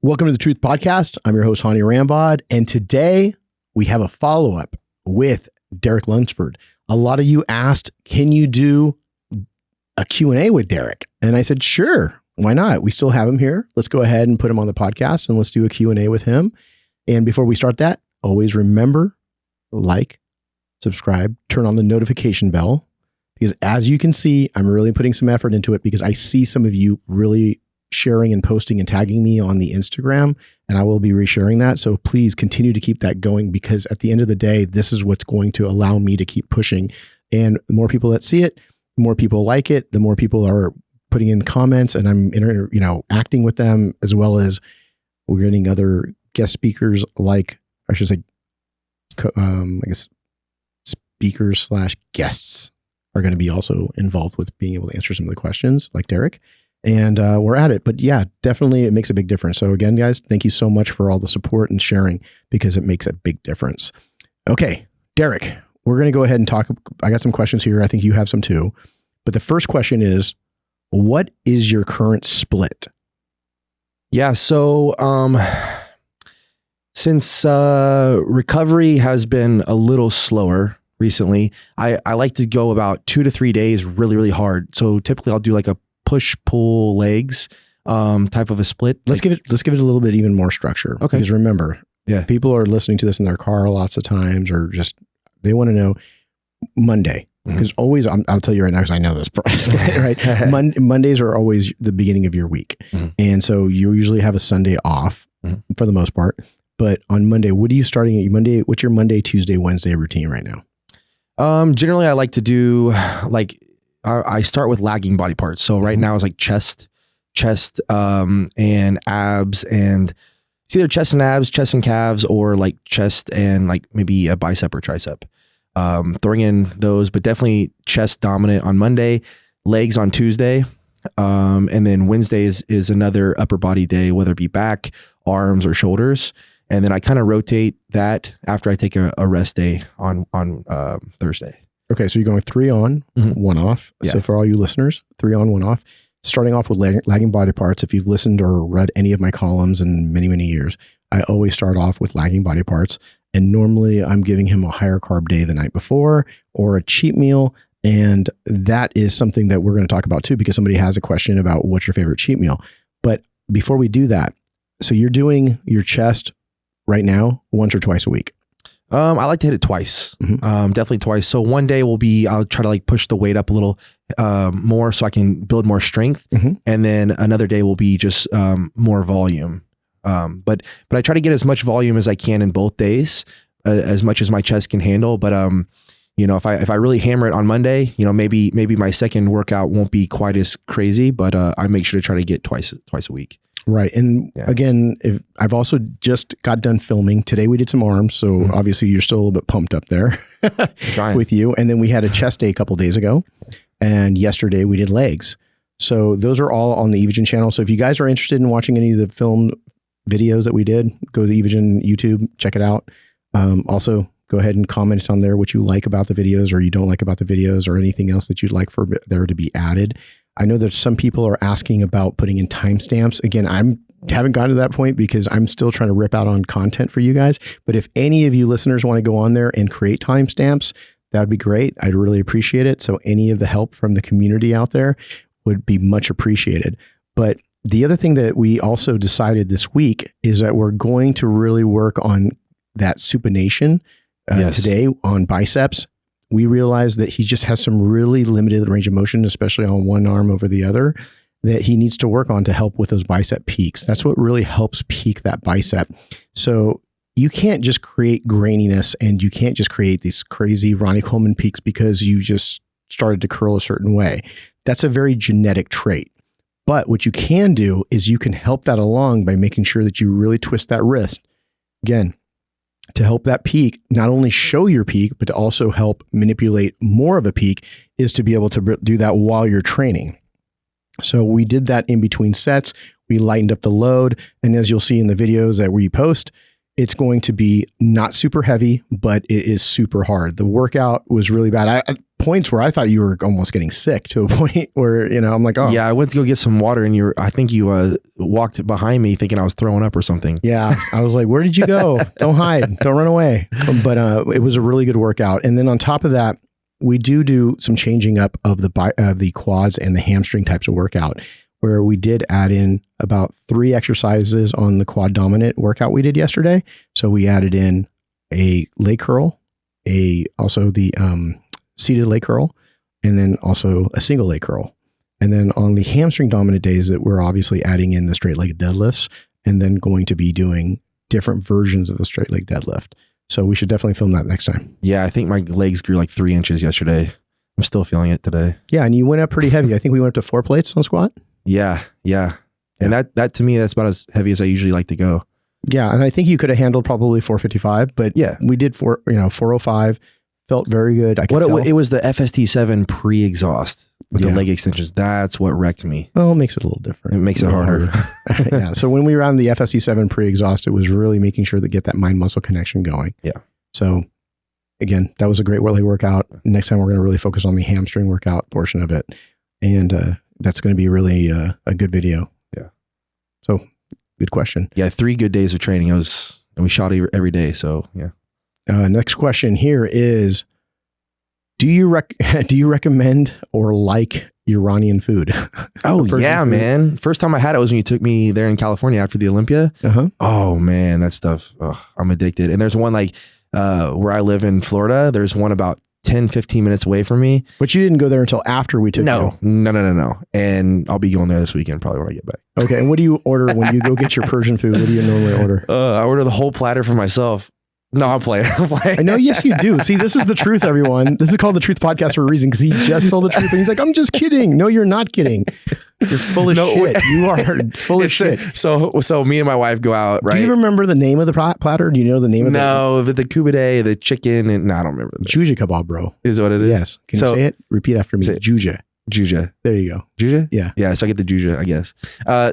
Welcome to the Truth Podcast. I'm your host, Hany Rambod, and today we have a follow-up with Derek Lunsford. A lot of you asked, can you do a Q&A with Derek? And I said, sure, why not? We still have him here. Let's go ahead and put him on the podcast and let's do a Q&A with him. And before we start that, always remember, like, subscribe, turn on the notification bell, because as you can see, I'm really putting some effort into it because I see some of you really sharing and posting and tagging me on the Instagram, and I will be resharing that. So please continue to keep that going, because at the end of the day, this is what's going to allow me to keep pushing. And the more people that see it, the more people like it, the more people are putting in comments, and I'm acting with them, as well as we're getting other guest speakers, like I should say, I guess speakers / guests are going to be also involved with being able to answer some of the questions, like Derek. And we're at it. But yeah, definitely it makes a big difference. So again, guys, thank you so much for all the support and sharing, because it makes a big difference. Okay, Derek, we're going to go ahead and talk. I got some questions here. I think you have some too. But the first question is, what is your current split? Yeah, so since recovery has been a little slower recently, I like to go about 2 to 3 days really, really hard. So typically I'll do like a push pull legs type of a split. Let's give it a little bit even more structure. Okay. Because remember, people are listening to this in their car lots of times, or just they want to know Monday. Because always, I'll tell you right now, because I know this, right? Mondays are always the beginning of your week. And so you usually have a Sunday off for the most part. But on Monday, what are you starting at Monday? What's your Monday, Tuesday, Wednesday routine right now? Generally, I like to do I start with lagging body parts. So right now it's like chest, and abs, and it's either chest and abs, chest and calves, or like chest and like maybe a bicep or tricep. Throwing in those, but definitely chest dominant on Monday, legs on Tuesday. And then Wednesday is another upper body day, whether it be back, arms, or shoulders. And then I kind of rotate that after I take a rest day on Thursday. Okay, so you're going 3 on, 1 off. Yeah. So for all you listeners, 3 on, 1 off. Starting off with lagging body parts. If you've listened or read any of my columns in many, many years, I always start off with lagging body parts. And normally I'm giving him a higher carb day the night before, or a cheat meal. And that is something that we're going to talk about too, because somebody has a question about what's your favorite cheat meal. But before we do that, so you're doing your chest right now once or twice a week? I like to hit it twice, definitely twice. So one day I'll try to like push the weight up a little more so I can build more strength. And then another day will be just more volume. But I try to get as much volume as I can in both days, as much as my chest can handle. But if I really hammer it on Monday, maybe my second workout won't be quite as crazy, but I make sure to try to get twice a week. Right. And again, I've also just got done filming. Today we did some arms. So obviously you're still a little bit pumped up there with you. And then we had a chest day a couple days ago. And yesterday we did legs. So those are all on the Evogen channel. So if you guys are interested in watching any of the film videos that we did, go to the Evogen YouTube, check it out. Also, go ahead and comment on there what you like about the videos, or you don't like about the videos, or anything else that you'd like for there to be added. I know that some people are asking about putting in timestamps. Again, I haven't gotten to that point because I'm still trying to rip out on content for you guys. But if any of you listeners want to go on there and create timestamps, that would be great. I'd really appreciate it. So any of the help from the community out there would be much appreciated. But the other thing that we also decided this week is that we're going to really work on that supination today on biceps. We realized that he just has some really limited range of motion, especially on one arm over the other, that he needs to work on to help with those bicep peaks. That's what really helps peak that bicep. So you can't just create graininess, and you can't just create these crazy Ronnie Coleman peaks because you just started to curl a certain way. That's a very genetic trait. But what you can do is you can help that along by making sure that you really twist that wrist. Again, to help that peak, not only show your peak, but to also help manipulate more of a peak, is to be able to do that while you're training. So we did that in between sets. We lightened up the load. And as you'll see in the videos that we post, it's going to be not super heavy, but it is super hard. The workout was really bad. At points where I thought you were almost getting sick, to a point where, I'm like, oh. Yeah, I went to go get some water, and I think you walked behind me thinking I was throwing up or something. Yeah, I was like, where did you go? Don't hide. Don't run away. But it was a really good workout. And then on top of that, we do some changing up of the quads and the hamstring types of workout, where we did add in about 3 exercises on the quad dominant workout we did yesterday. So we added in a leg curl, also the seated leg curl, and then also a single leg curl. And then on the hamstring dominant days, that we're obviously adding in the straight leg deadlifts, and then going to be doing different versions of the straight leg deadlift. So we should definitely film that next time. Yeah, I think my legs grew like 3 inches yesterday. I'm still feeling it today. Yeah, and you went up pretty heavy. I think we went up to 4 plates on squat. Yeah. And that to me, that's about as heavy as I usually like to go. Yeah, and I think you could have handled probably 455, but yeah, we did 405. Felt very good. It was the FST7 pre-exhaust with the leg extensions. That's what wrecked me. Well, it makes it a little different. It makes it harder. Yeah. So when we were on the FST7 pre-exhaust, it was really making sure to get that mind-muscle connection going. Yeah. So again, that was a great leg workout. Next time we're going to really focus on the hamstring workout portion of it. And that's going to be really a good video. Yeah. So good question. Yeah. 3 good days of training. And we shot every day. So yeah. Next question here is, do you recommend or like Iranian food? Oh yeah, food? Man. First time I had it was when you took me there in California after the Olympia. Oh man, that stuff. I'm addicted. And there's one like where I live in Florida. There's one about 10-15 minutes away from me. But you didn't go there until after we took you. No. And I'll be going there this weekend probably when I get back. Okay. And what do you order when you go get your Persian food? What do you normally order? I order the whole platter for myself. No, I'm playing. I know. Yes, you do. See, this is the truth, everyone. This is called the Truth Podcast for a reason, because he just told the truth. And he's like, I'm just kidding. No, you're not kidding. You're full of shit. You are full of shit. So me and my wife go out, right? Do you remember the name of the platter? Do you know the name of it? No, the kubide, the chicken, and I don't remember. Juja kebab, bro. Is what it is? Yes. Can you say it? Repeat after me. Juja. There you go. Juja? Yeah. Yeah. So I get the Juja, I guess.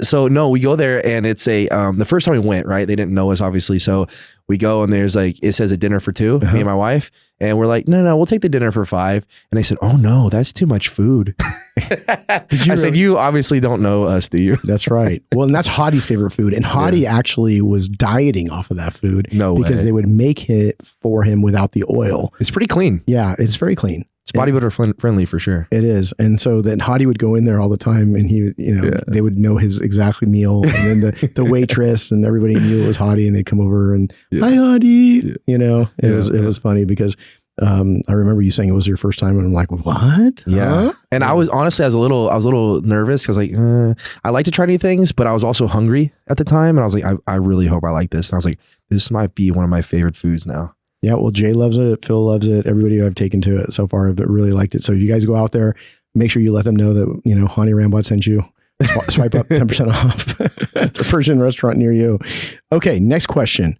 So no, we go there and it's the first time we went, right? They didn't know us obviously. So we go and there's it says a dinner for 2, me and my wife. And we're like, no, we'll take the dinner for 5. And they said, oh no, that's too much food. I said, you obviously don't know us, do you? That's right. Well, and that's Hadi's favorite food. And Hadi actually was dieting off of that food. No way. Because they would make it for him without the oil. It's pretty clean. Yeah, it's very clean. It's bodybuilder friendly for sure. It is. And so then Hadi would go in there all the time and he, they would know his exact meal. And then the waitress and everybody knew it was Hadi and they'd come over and, hi Hadi, it was funny because I remember you saying it was your first time and I'm like, what? Yeah. Huh? And I was honestly, I was a little nervous because I like to try new things, but I was also hungry at the time. And I was like, I really hope I like this. And I was like, this might be one of my favorite foods now. Yeah, well, Jay loves it. Phil loves it. Everybody I've taken to it so far have really liked it. So if you guys go out there, make sure you let them know that, Hany Rambod sent you. Swipe up 10% off at a Persian restaurant near you. Okay, next question.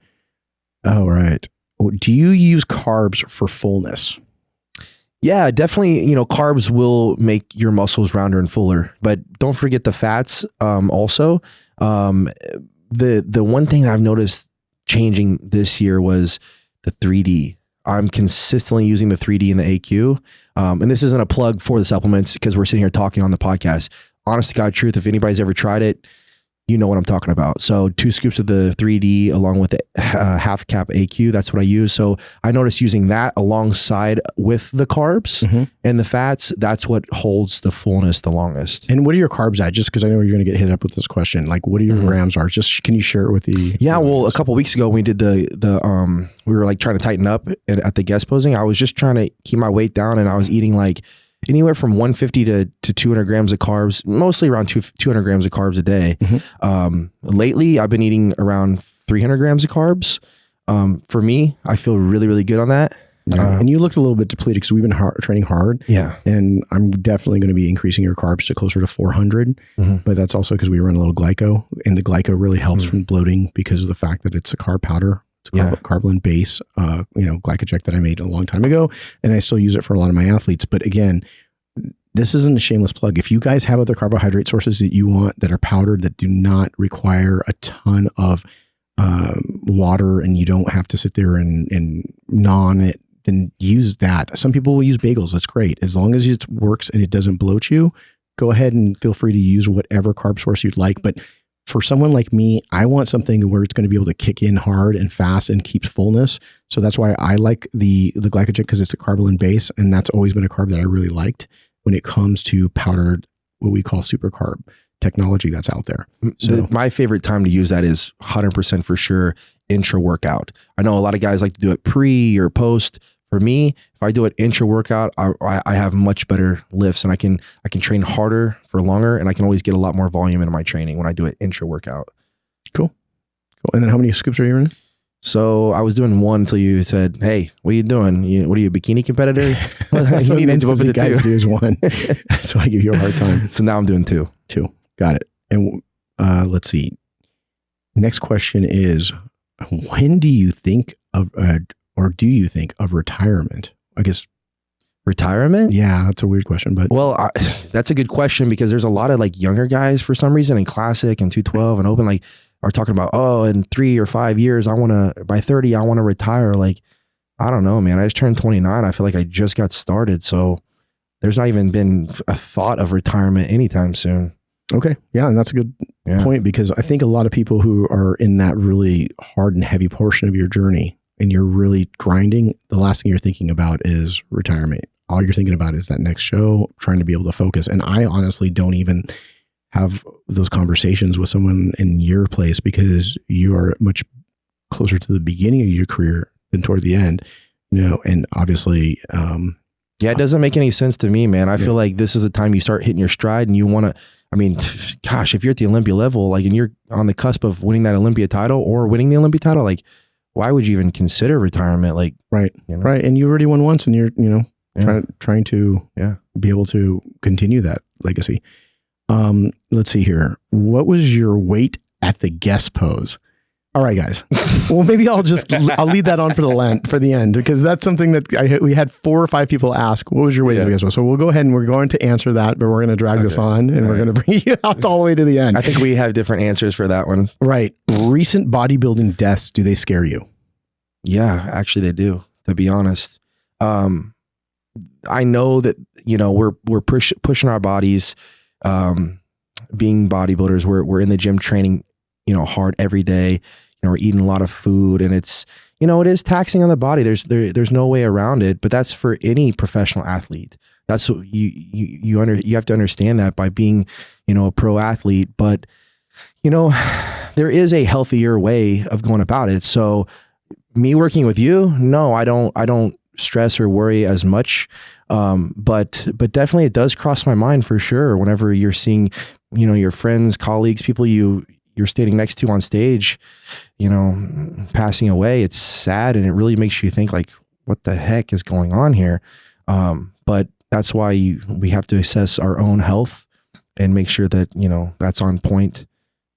All right. Do you use carbs for fullness? Yeah, definitely. Carbs will make your muscles rounder and fuller, but don't forget the fats. Also, the one thing that I've noticed changing this year was the 3D. I'm consistently using the 3D and the AQ. And this isn't a plug for the supplements because we're sitting here talking on the podcast. Honest to God truth, if anybody's ever tried it, you know what I'm talking about. So 2 scoops of the 3D along with the half cap AQ. That's what I use. So I noticed using that alongside with the carbs and the fats. That's what holds the fullness the longest. And what are your carbs at? Just because I know you're going to get hit up with this question. Like, what are your grams are? Just can you share it with the? Yeah. Well, a couple of weeks ago we did we were trying to tighten up at the guest posing. I was just trying to keep my weight down and I was eating anywhere from 150 to 200 grams of carbs, mostly around 200 grams of carbs a day. Lately, I've been eating around 300 grams of carbs. For me, I feel really, really good on that. Yeah. And you looked a little bit depleted because we've been training hard. Yeah. And I'm definitely going to be increasing your carbs to closer to 400. But that's also because we run a little glyco, and the glyco really helps from bloating because of the fact that it's a carb powder. It's a carbolin base, glycogen that I made a long time ago, and I still use it for a lot of my athletes. But again, this isn't a shameless plug. If you guys have other carbohydrate sources that you want that are powdered that do not require a ton of water and you don't have to sit there and gnaw on it, then use that. Some people will use bagels. That's great. As long as it works and it doesn't bloat you, go ahead and feel free to use whatever carb source you'd like. But for someone like me, I want something where it's going to be able to kick in hard and fast and keeps fullness. So that's why I like the glycogen, because it's a carbolin base. And that's always been a carb that I really liked when it comes to powdered, what we call super carb technology that's out there. So my favorite time to use that is 100% for sure intra workout. I know a lot of guys like to do it pre or post. For me, if I do it intra workout, I have much better lifts, and I can train harder for longer, and I can always get a lot more volume into my training when I do it intra workout. Cool. And then how many scoops are you running? So I was doing one until you said, "Hey, what are you doing? What are you, a bikini competitor?" That's what men's physique guys do is one. So I give you a hard time. So now I'm doing two. Got it. And let's see. Next question is, when do you think of or do you think of retirement? I guess retirement? Yeah, that's a weird question, but that's a good question, because there's a lot of like younger guys for some reason in classic and 212 and open, like, are talking about, oh, in 3 or 5 years, by 30, I want to retire. Like, I don't know, man. I just turned 29. I feel like I just got started. So there's not even been a thought of retirement anytime soon. Okay. Yeah. And that's a good point, because I think a lot of people who are in that really hard and heavy portion of your journey and you're really grinding, the last thing you're thinking about is retirement. All you're thinking about is that next show, trying to be able to focus. And I honestly don't even have those conversations with someone in your place, because you are much closer to the beginning of your career than toward the end, and obviously, it doesn't make any sense to me, man. I feel like this is the time you start hitting your stride, and you want to, I mean, gosh, if you're at the Olympia level, like, and you're on the cusp of winning that Olympia title or winning the Olympia title, like, why would you even consider retirement? Like, right. And you already won once, and you're, trying to be able to continue that legacy. Let's see here. What was your weight at the guest pose? All right, guys. Well, maybe I'll lead that on for the end, because that's something that we had 4 or 5 people ask. What was your weight at the guest pose? So we'll go ahead and we're going to answer that, but we're going to drag this on, and we're going to bring you out all the way to the end. I think we have different answers for that one. Right. Recent bodybuilding deaths, do they scare you? Yeah, actually they do, to be honest. I know that, we're pushing our bodies, being bodybuilders, we're in the gym training, hard every day. We're eating a lot of food, and it's, it is taxing on the body. There's no way around it, but that's for any professional athlete. That's what you have to understand that by being, a pro athlete, but there is a healthier way of going about it. So me working with you, no, I don't stress or worry as much. But definitely it does cross my mind for sure. Whenever you're seeing, your friends, colleagues, people you're standing next to on stage, passing away, it's sad. And it really makes you think, like, what the heck is going on here? But that's why we have to assess our own health and make sure that, that's on point.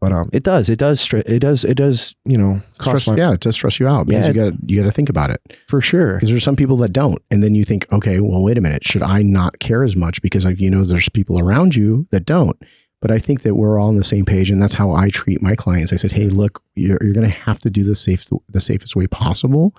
But it does cross my, it does stress you out, because you got to think about it for sure. Because there's some people that don't, and then you think, okay, well, wait a minute, should I not care as much because there's people around you that don't. But I think that we're all on the same page, and that's how I treat my clients. I said, hey, look, you're going to have to do the safest way possible,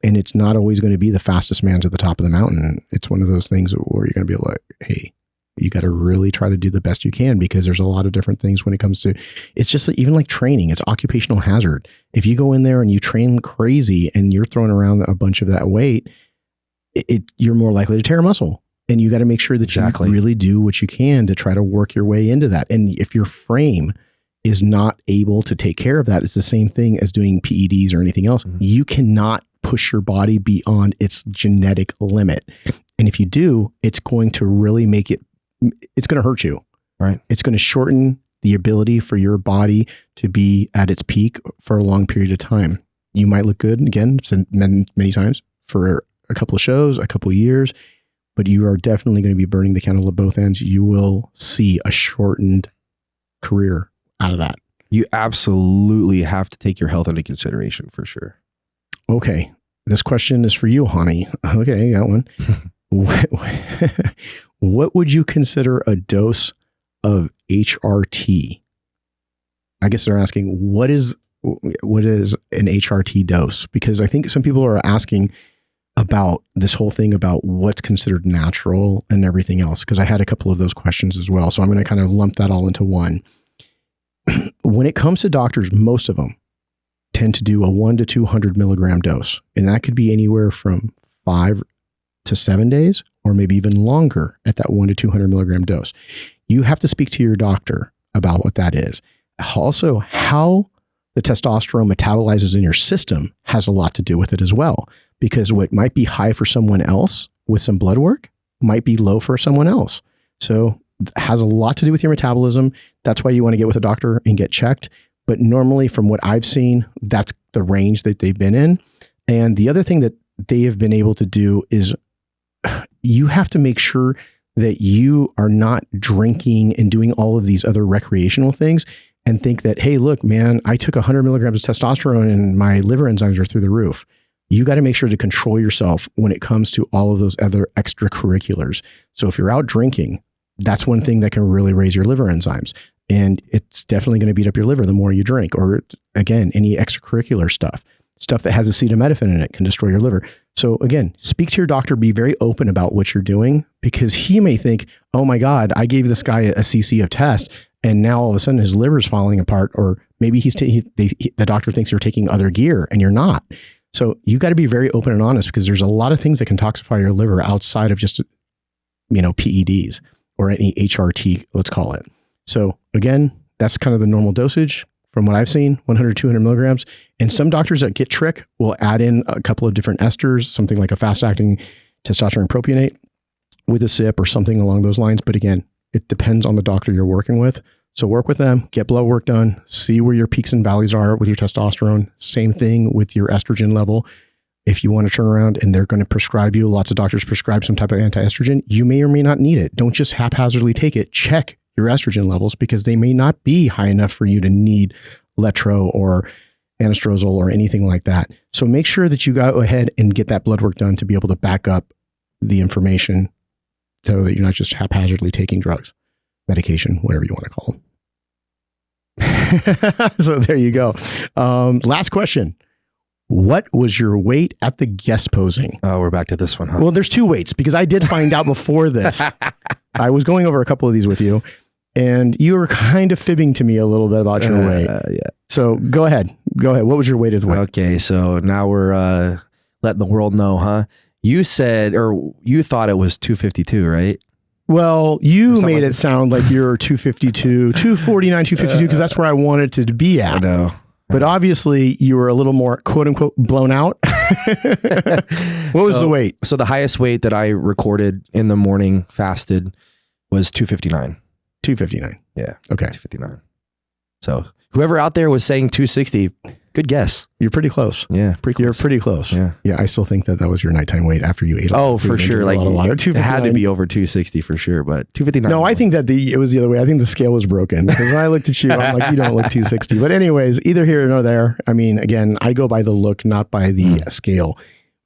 and it's not always going to be the fastest man to the top of the mountain. It's one of those things where you're going to be like, hey, you got to really try to do the best you can, because there's a lot of different things when it comes to, it's just even like training, it's occupational hazard. If you go in there and you train crazy and you're throwing around a bunch of that weight, you're more likely to tear a muscle. And you got to make sure that you really do what you can to try to work your way into that. And if your frame is not able to take care of that, it's the same thing as doing PEDs or anything else. Mm-hmm. You cannot push your body beyond its genetic limit. And if you do, it's going to really it's going to hurt you, right? It's going to shorten the ability for your body to be at its peak for a long period of time. You might look good, again, many times, for a couple of shows, a couple of years, but you are definitely going to be burning the candle at both ends. You will see a shortened career out of that. You absolutely have to take your health into consideration, for sure. Okay. This question is for you, Hany. Okay, got one. What would you consider a dose of HRT? I guess they're asking, what is what is an HRT dose? Because I think some people are asking about this whole thing about what's considered natural and everything else, because I had a couple of those questions as well. So I'm going to kind of lump that all into one. When it comes to doctors, most of them tend to do a 1 to 200 milligram dose. And that could be anywhere from 5 to 7 days, or maybe even longer at that 1 to 200 milligram dose. You have to speak to your doctor about what that is. Also, how the testosterone metabolizes in your system has a lot to do with it as well, because what might be high for someone else with some blood work might be low for someone else. So it has a lot to do with your metabolism. That's why you want to get with a doctor and get checked. But normally, from what I've seen, that's the range that they've been in. And the other thing that they have been able to do is you have to make sure that you are not drinking and doing all of these other recreational things and think that, hey, look, man, I took 100 milligrams of testosterone and my liver enzymes are through the roof. You got to make sure to control yourself when it comes to all of those other extracurriculars. So if you're out drinking, that's one thing that can really raise your liver enzymes. And it's definitely going to beat up your liver the more you drink. Or again, any extracurricular stuff that has acetaminophen in it can destroy your liver. So again, speak to your doctor, be very open about what you're doing, because he may think, oh my God, I gave this guy a cc of test and now all of a sudden his liver's falling apart. Or maybe the doctor thinks you're taking other gear and you're not. So you got to be very open and honest, because there's a lot of things that can toxify your liver outside of just, PEDs or any HRT, let's call it. So again, that's kind of the normal dosage from what I've seen, 100, 200 milligrams. And some doctors that get trick will add in a couple of different esters, something like a fast-acting testosterone propionate with a sip or something along those lines. But again, it depends on the doctor you're working with. So work with them, get blood work done, see where your peaks and valleys are with your testosterone. Same thing with your estrogen level. If you want to turn around and they're going to prescribe you, lots of doctors prescribe some type of anti-estrogen, you may or may not need it. Don't just haphazardly take it. Check your estrogen levels, because they may not be high enough for you to need Letro or anastrozole or anything like that. So make sure that you go ahead and get that blood work done to be able to back up the information so that you're not just haphazardly taking drugs, medication, whatever you want to call them. So there you go. Last question. What was your weight at the guest posing? Oh, we're back to this one, huh? Well, there's two weights, because I did find out before this. I was going over a couple of these with you, and you were kind of fibbing to me a little bit about your weight. Yeah. So go ahead. What was your weight at the weight? Okay, so now we're letting the world know, huh? You said, or you thought it was 252, right? Well, you made it sound like you're 252, 249, 252, because that's where I wanted to be at. I know. But obviously, you were a little more, quote unquote, blown out. What was the weight? So the highest weight that I recorded in the morning fasted was 259. 259. Yeah. Okay. 259. So whoever out there was saying 260, good guess. You're pretty close. Yeah. Pretty close. You're pretty close. Yeah. Yeah. I still think that was your nighttime weight after you ate. Oh, for sure. Like it had to be over 260 for sure, but 259. No, I think that it was the other way. I think the scale was broken, because when I looked at you, I'm like, you don't look 260. But anyways, either here or there. I mean, again, I go by the look, not by the scale.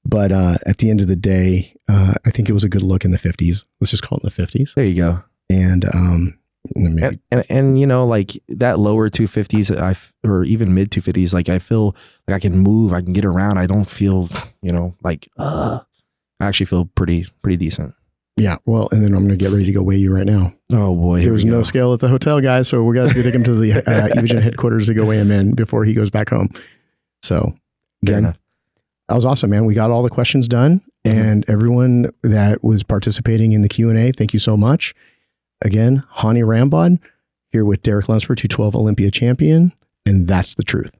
But at the end of the day, I think it was a good look in the 50s. Let's just call it the 50s. There you go. And and like that lower 250s, or even mid 250s, like I feel like I can move, I can get around. I don't feel, like I actually feel pretty decent. Yeah. Well, and then I'm going to get ready to go weigh you right now. Oh boy. There's no scale at the hotel, guys. So we got to take him to the Evogen headquarters to go weigh him in before he goes back home. So again, that was awesome, man. We got all the questions done, and everyone that was participating in the Q&A, thank you so much. Again, Hany Rambod here with Derek Lunsford, 212 Olympia champion, and that's the truth.